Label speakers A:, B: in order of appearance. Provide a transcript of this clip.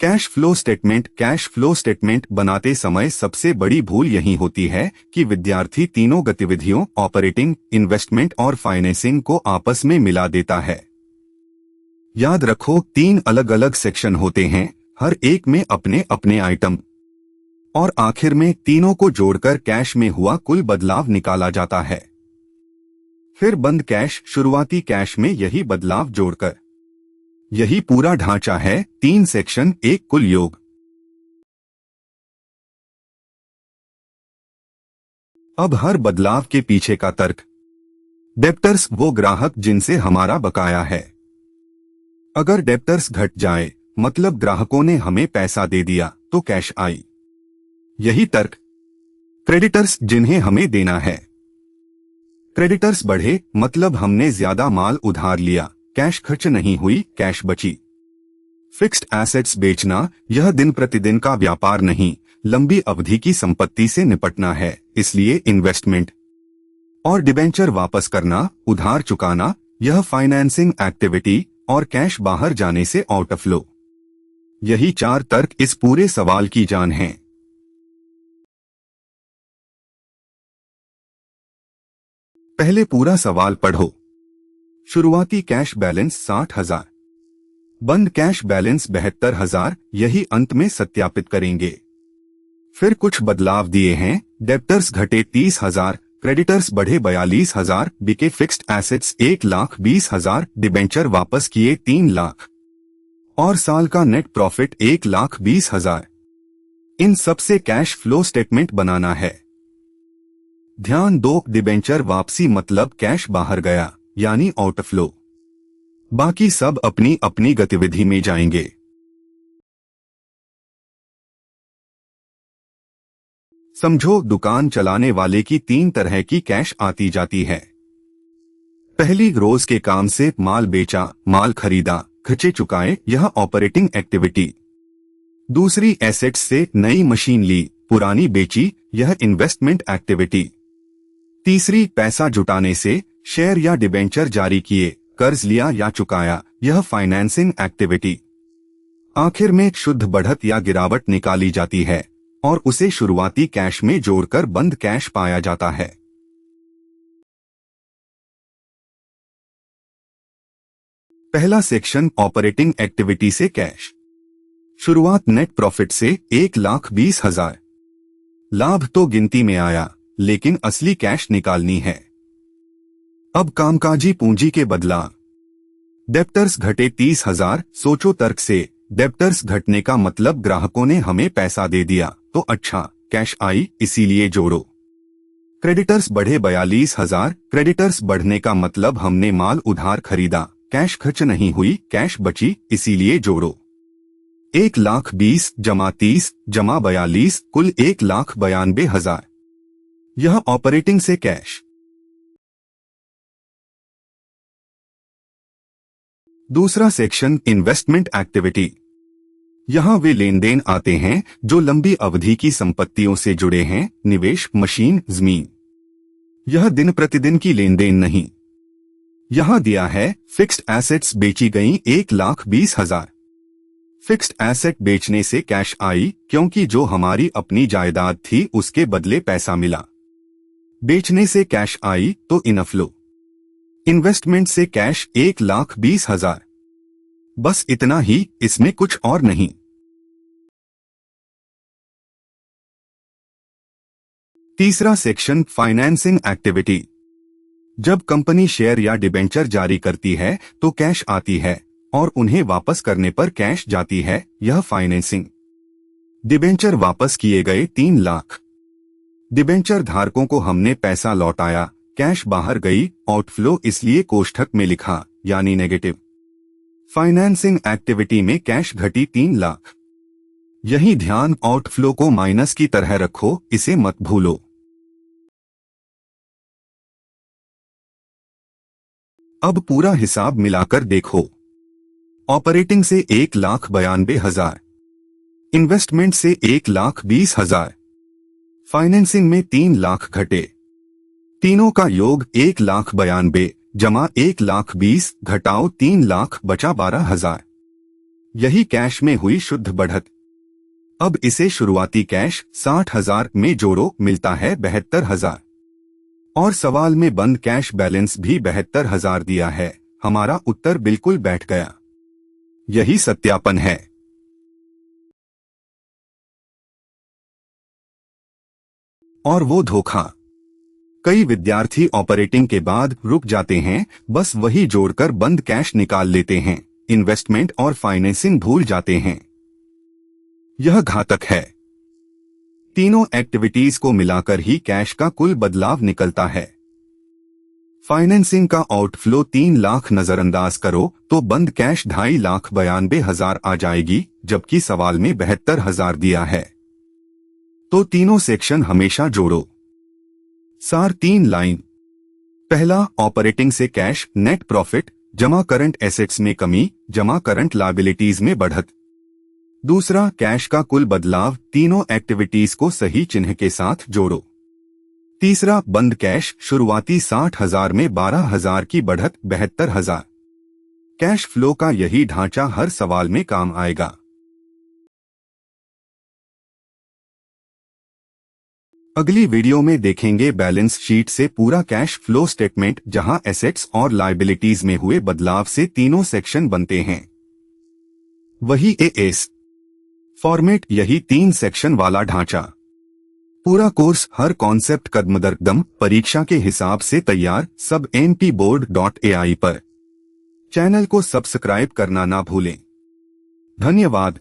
A: Cash flow statement बनाते समय सबसे बड़ी भूल यही होती है कि विद्यार्थी तीनों गतिविधियों ऑपरेटिंग, इन्वेस्टमेंट और फाइनेंसिंग को आपस में मिला देता है। याद रखो, 3 अलग अलग सेक्शन होते हैं, हर एक में अपने अपने आइटम, और आखिर में तीनों को जोड़कर कैश में हुआ कुल बदलाव निकाला जाता है। फिर बंद कैश, शुरुआती कैश में यही बदलाव जोड़कर। यही पूरा ढांचा है, 3 सेक्शन, एक कुल योग। अब हर बदलाव के पीछे का तर्क। डेप्टर्स वो ग्राहक जिनसे हमारा बकाया है। अगर डेप्टर्स घट जाए, मतलब ग्राहकों ने हमें पैसा दे दिया, तो कैश आई। यही तर्क। क्रेडिटर्स जिन्हें हमें देना है। क्रेडिटर्स बढ़े, मतलब हमने ज्यादा माल उधार लिया, कैश खर्च नहीं हुई, कैश बची। फिक्स्ड एसेट्स बेचना, यह दिन प्रतिदिन का व्यापार नहीं, लंबी अवधि की संपत्ति से निपटना है, इसलिए इन्वेस्टमेंट। और डिबेंचर वापस करना, उधार चुकाना, यह फाइनेंसिंग एक्टिविटी और कैश बाहर जाने से आउटफ्लो। यही 4 तर्क इस पूरे सवाल की जान हैं। पहले पूरा सवाल पढ़ो। शुरुआती कैश बैलेंस 60,000, बंद कैश बैलेंस 72,000, यही अंत में सत्यापित करेंगे। फिर कुछ बदलाव दिए हैं, डेप्टर्स घटे 30,000, क्रेडिटर्स बढ़े 42,000, बिके फिक्स्ड एसेट्स 1,20,000, डिबेंचर वापस किए 3 लाख, और साल का नेट प्रॉफिट 1,20,000। इन सब से कैश फ्लो स्टेटमेंट बनाना है। ध्यान दो, डिबेंचर वापसी मतलब कैश बाहर गया, यानी आउटफ्लो। बाकी सब अपनी अपनी गतिविधि में जाएंगे। समझो, दुकान चलाने वाले की 3 तरह की कैश आती जाती है। पहली, रोज के काम से माल बेचा, माल खरीदा, खर्चे चुकाए, यह ऑपरेटिंग एक्टिविटी। दूसरी, एसेट्स से नई मशीन ली, पुरानी बेची, यह इन्वेस्टमेंट एक्टिविटी। तीसरी, पैसा जुटाने से शेयर या डिबेंचर जारी किए, कर्ज लिया या चुकाया, यह फाइनेंसिंग एक्टिविटी। आखिर में शुद्ध बढ़त या गिरावट निकाली जाती है और उसे शुरुआती कैश में जोड़कर बंद कैश पाया जाता है। पहला सेक्शन, ऑपरेटिंग एक्टिविटी से कैश। शुरुआत नेट प्रॉफिट से 1,20,000। लाभ तो गिनती में आया, लेकिन असली कैश निकालनी है। अब कामकाजी पूंजी के बदलाव। डेप्टर्स घटे 30,000, सोचो तर्क से, डेप्टर्स घटने का मतलब ग्राहकों ने हमें पैसा दे दिया, तो अच्छा, कैश आई, इसीलिए जोड़ो। क्रेडिटर्स बढ़े 42,000, क्रेडिटर्स बढ़ने का मतलब हमने माल उधार खरीदा, कैश खर्च नहीं हुई, कैश बची, इसीलिए जोड़ो। 1,20,000 जमा 30 जमा 42, कुल 1,92,000। यह ऑपरेटिंग से कैश। दूसरा सेक्शन, इन्वेस्टमेंट एक्टिविटी। यहां वे लेन देन आते हैं जो लंबी अवधि की संपत्तियों से जुड़े हैं, निवेश, मशीन, जमीन। यह दिन प्रतिदिन की लेन देन नहीं। यहां दिया है, फिक्स्ड एसेट्स बेची गई 1,20,000। फिक्स्ड एसेट बेचने से कैश आई, क्योंकि जो हमारी अपनी जायदाद थी उसके बदले पैसा मिला। बेचने से कैश आई तो इनफ्लो। इन्वेस्टमेंट से कैश 1,20,000। बस इतना ही, इसमें कुछ और नहीं। तीसरा सेक्शन, फाइनेंसिंग एक्टिविटी। जब कंपनी शेयर या डिबेंचर जारी करती है तो कैश आती है और उन्हें वापस करने पर कैश जाती है, यह फाइनेंसिंग। डिबेंचर वापस किए गए 3 लाख। डिबेंचर धारकों को हमने पैसा लौटाया, कैश बाहर गई, आउटफ्लो, इसलिए कोष्ठक में लिखा, यानी नेगेटिव। फाइनेंसिंग एक्टिविटी में कैश घटी 3 लाख। यही ध्यान, आउटफ्लो को माइनस की तरह रखो, इसे मत भूलो। अब पूरा हिसाब मिलाकर देखो। ऑपरेटिंग से 1,92,000, इन्वेस्टमेंट से 1,20,000, फाइनेंसिंग में 3 लाख घटे। तीनों का योग 1,92,000 जमा 1,20,000 घटाओ 3 लाख बचा 12,000। यही कैश में हुई शुद्ध बढ़त। अब इसे शुरुआती कैश 60,000 में जोड़ो, मिलता है 72,000। और सवाल में बंद कैश बैलेंस भी 72,000 दिया है। हमारा उत्तर बिल्कुल बैठ गया। यही सत्यापन है। और वो धोखा। कई विद्यार्थी ऑपरेटिंग के बाद रुक जाते हैं, बस वही जोड़कर बंद कैश निकाल लेते हैं, इन्वेस्टमेंट और फाइनेंसिंग भूल जाते हैं। यह घातक है। तीनों एक्टिविटीज को मिलाकर ही कैश का कुल बदलाव निकलता है। फाइनेंसिंग का आउटफ्लो 3 लाख नजरअंदाज करो तो बंद कैश 2,92,000 आ जाएगी, जबकि सवाल में 72,000 दिया है। तो तीनों सेक्शन हमेशा जोड़ो। सार 3 लाइन। पहला, ऑपरेटिंग से कैश नेट प्रॉफिट जमा करंट एसेट्स में कमी जमा करंट लायबिलिटीज में बढ़त। दूसरा, कैश का कुल बदलाव तीनों एक्टिविटीज को सही चिन्ह के साथ जोड़ो। तीसरा, बंद कैश शुरुआती 60,000 में 12,000 की बढ़त 72,000। कैश फ्लो का यही ढांचा हर सवाल में काम आएगा। अगली वीडियो में देखेंगे बैलेंस शीट से पूरा कैश फ्लो स्टेटमेंट, जहां एसेट्स और लायबिलिटीज में हुए बदलाव से तीनों सेक्शन बनते हैं। वही एएस फॉर्मेट, यही 3 सेक्शन वाला ढांचा। पूरा कोर्स हर कॉन्सेप्ट कदम दर कदम परीक्षा के हिसाब से तैयार, सब mpboard.ai पर। चैनल को सब्सक्राइब करना ना भूलें। धन्यवाद।